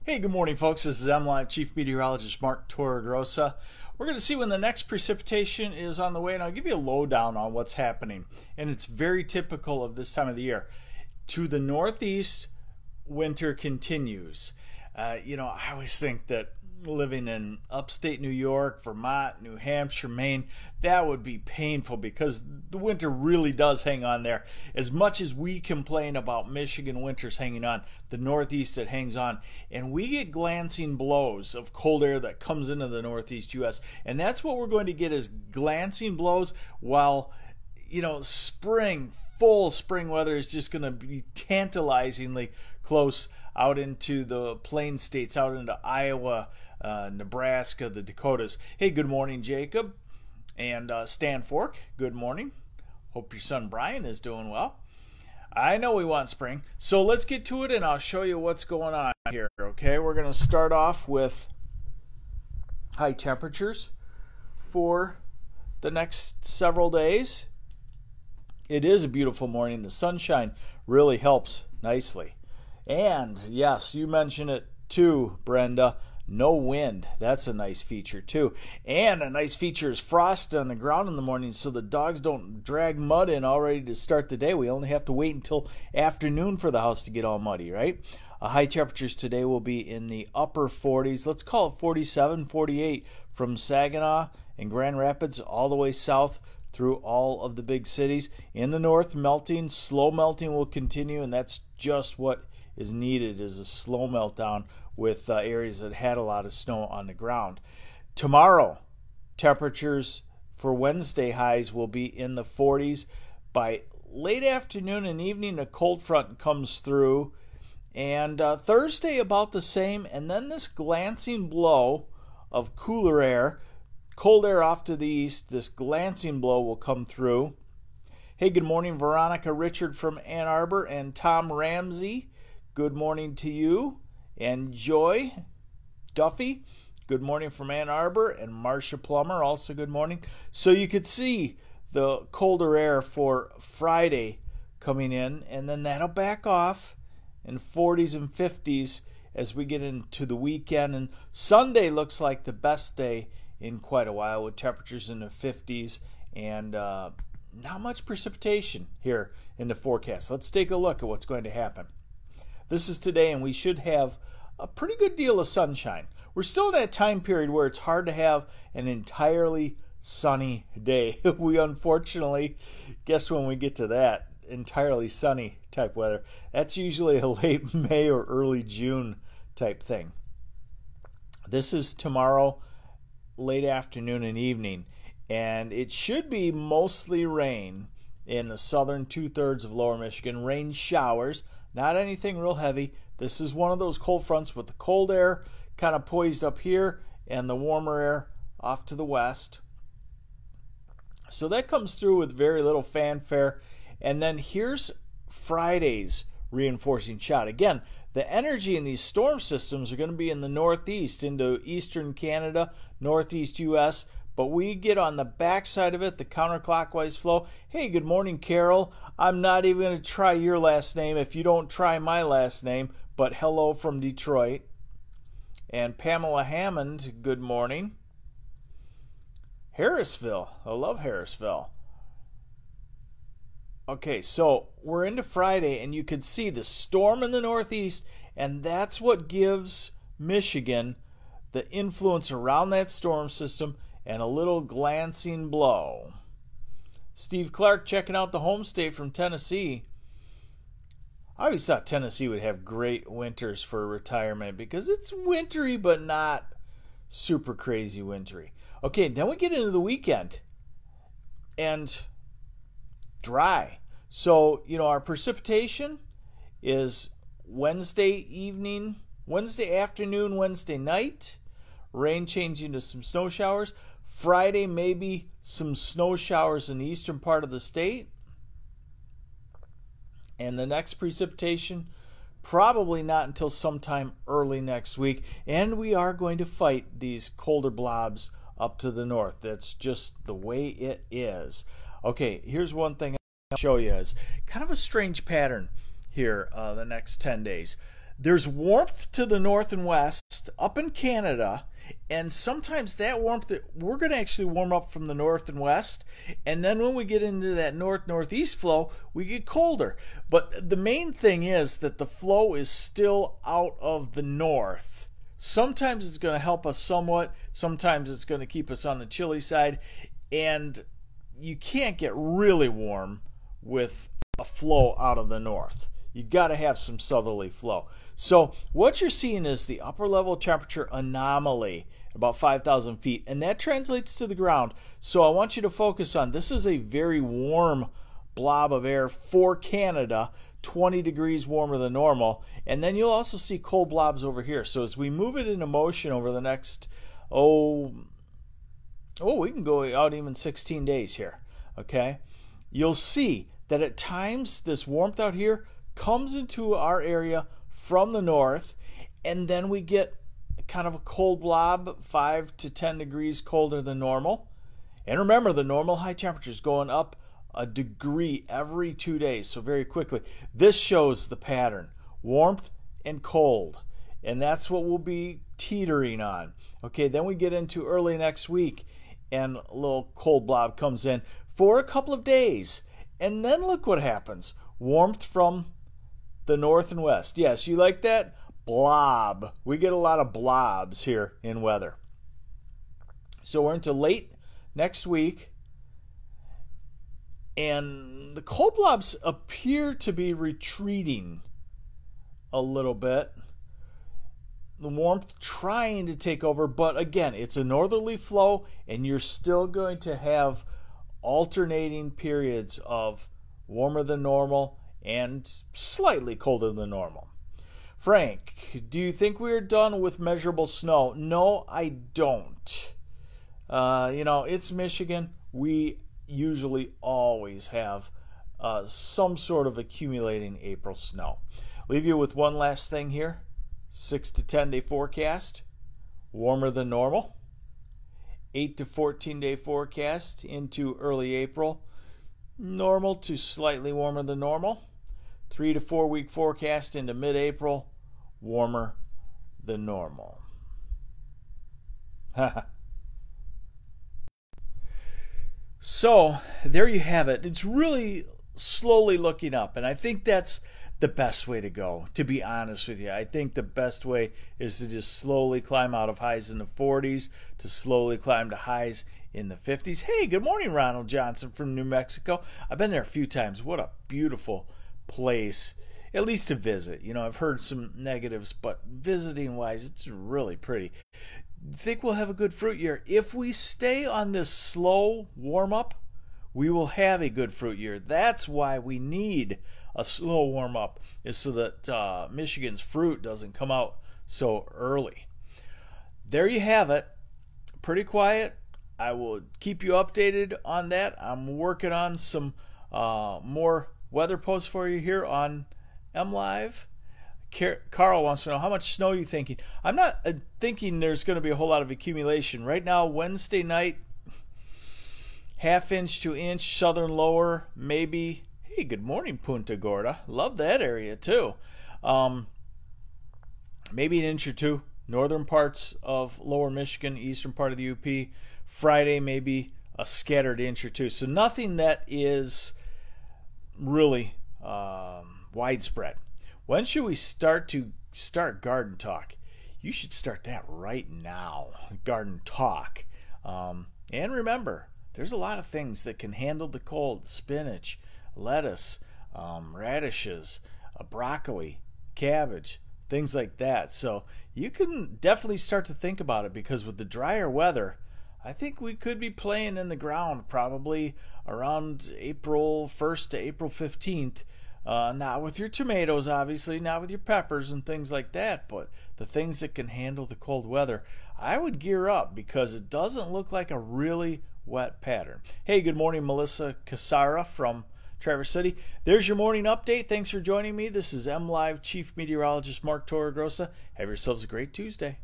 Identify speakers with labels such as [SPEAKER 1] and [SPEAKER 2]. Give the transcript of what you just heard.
[SPEAKER 1] Hey, good morning, folks. This is MLive Chief Meteorologist Mark Torregrossa. We're going to see when the next precipitation is on the way, and I'll give you a lowdown on what's happening. And it's very typical of this time of the year. To the northeast, winter continues. I always think that living in upstate New York, Vermont, New Hampshire, Maine, that would be painful because the winter really does hang on there. As much as we complain about Michigan winters hanging on, the northeast it hangs on, and we get glancing blows of cold air that comes into the northeast U.S. and that's what we're going to get is glancing blows while full spring weather is just going to be tantalizingly close out into the plain states, out into Iowa, Nebraska, the Dakotas. Hey, good morning, Jacob. And Stan Fork, good morning. Hope your son Brian is doing well. I know we want spring, so let's get to it and I'll show you what's going on here, okay? We're going to start off with high temperatures for the next several days. It is a beautiful morning. The sunshine really helps nicely. And yes, you mentioned it too, Brenda. No wind. That's a nice feature too. And a nice feature is frost on the ground in the morning so the dogs don't drag mud in already to start the day. We only have to wait until afternoon for the house to get all muddy, right? High temperatures today will be in the upper 40s. Let's call it 47, 48 from Saginaw and Grand Rapids all the way south through all of the big cities. In the north, melting, slow melting will continue, and that's just what is needed, is a slow meltdown with areas that had a lot of snow on the ground. Tomorrow, temperatures for Wednesday highs will be in the 40s. By late afternoon and evening, a cold front comes through, and Thursday about the same, and then this glancing blow of cooler air, cold air off to the east, this glancing blow will come through. Hey, good morning, Veronica Richard from Ann Arbor and Tom Ramsey. Good morning to you. And Joy Duffy, good morning from Ann Arbor. And Marcia Plummer, also good morning. So you could see the colder air for Friday coming in, and then that'll back off in 40s and 50s as we get into the weekend. And Sunday looks like the best day in quite a while with temperatures in the 50s and not much precipitation here in the forecast. Let's take a look at what's going to happen. This is today, and we should have a pretty good deal of sunshine. We're still in that time period where it's hard to have an entirely sunny day. We unfortunately, guess when we get to that entirely sunny type weather, that's usually a late May or early June type thing. This is tomorrow, late afternoon and evening, and it should be mostly rain in the southern two-thirds of lower Michigan. Rain showers. Not anything real heavy. This is one of those cold fronts with the cold air kind of poised up here and the warmer air off to the west. So that comes through with very little fanfare. And then here's Friday's reinforcing shot. Again, the energy in these storm systems are going to be in the northeast into eastern Canada, northeast U.S., but we get on the backside of it, the counterclockwise flow. Hey, good morning, Carol. I'm not even going to try your last name if you don't try my last name, but hello from Detroit. And Pamela Hammond, good morning. Harrisville. I love Harrisville. Okay, so we're into Friday, and you can see the storm in the northeast, and that's what gives Michigan the influence around that storm system and a little glancing blow. Steve Clark checking out the home state from Tennessee. I always thought Tennessee would have great winters for retirement because it's wintry but not super crazy wintry. Okay, then we get into the weekend and dry. So, our precipitation is Wednesday evening, Wednesday afternoon, Wednesday night. Rain changing to some snow showers. Friday, maybe some snow showers in the eastern part of the state. And the next precipitation, probably not until sometime early next week. And we are going to fight these colder blobs up to the north. That's just the way it is. Okay, here's one thing I'll show you is kind of a strange pattern here the next 10 days. there's warmth to the north and west up in Canada, and sometimes that warmth, we're going to actually warm up from the north and west, and then when we get into that northeast flow, we get colder. But the main thing is that the flow is still out of the north. Sometimes it's going to help us somewhat, sometimes it's going to keep us on the chilly side, and you can't get really warm with a flow out of the north. You got to have some southerly flow. So what you're seeing is the upper level temperature anomaly, about 5,000 feet, and that translates to the ground. So I want you to focus on, this is a very warm blob of air for Canada, 20 degrees warmer than normal, and then you'll also see cold blobs over here. So as we move it into motion over the next, we can go out even 16 days here, okay? You'll see that at times this warmth out here comes into our area from the north, and then we get kind of a cold blob, 5 to 10 degrees colder than normal. And remember, the normal high temperature is going up a degree every 2 days, so very quickly. This shows the pattern, warmth and cold, and that's what we'll be teetering on. Okay, then we get into early next week, and a little cold blob comes in for a couple of days, and then look what happens. Warmth from the north and west. Yes, you like that? Blob. We get a lot of blobs here in weather. So we're into late next week, and the cold blobs appear to be retreating a little bit. The warmth trying to take over, but again, it's a northerly flow, and you're still going to have alternating periods of warmer than normal and slightly colder than normal. Frank, do you think we're done with measurable snow? No, I don't. It's Michigan. We usually always have some sort of accumulating April snow. Leave you with one last thing here. 6 to 10 day forecast, warmer than normal. 8 to 14 day forecast into early April, normal to slightly warmer than normal. 3 to 4 week forecast into mid-April, warmer than normal. So there you have it. It's really slowly looking up, and I think that's the best way to go, to be honest with you. I think the best way is to just slowly climb out of highs in the 40s to slowly climb to highs in the 50s. Hey, good morning, Ronald Johnson from New Mexico. I've been there a few times. What a beautiful place, at least to visit. I've heard some negatives, but visiting wise, it's really pretty. Think we'll have a good fruit year. If we stay on this slow warm up, we will have a good fruit year. That's why we need a slow warm up, is so that Michigan's fruit doesn't come out so early. There you have it. Pretty quiet. I will keep you updated on that. I'm working on some more weather posts for you here on MLive. Carl wants to know, how much snow are you thinking? I'm not thinking there's going to be a whole lot of accumulation. Right now, Wednesday night, 1/2 inch to inch, southern lower, maybe. Hey, good morning, Punta Gorda. Love that area too. Maybe 1 inch or 2. Northern parts of lower Michigan, eastern part of the UP. Friday, maybe a scattered 1 inch or 2. So nothing that is really widespread. When should we start garden talk? You should start that right now, garden talk. And remember, there's a lot of things that can handle the cold. Spinach, lettuce, radishes, broccoli, cabbage, things like that. So you can definitely start to think about it, because with the drier weather, I think we could be playing in the ground probably around April 1st to April 15th. Not with your tomatoes, obviously, not with your peppers and things like that, but the things that can handle the cold weather, I would gear up, because it doesn't look like a really wet pattern. Hey, good morning, Melissa Casara from Traverse City. There's your morning update. Thanks for joining me. This is MLive Chief Meteorologist Mark Torregrossa. Have yourselves a great Tuesday.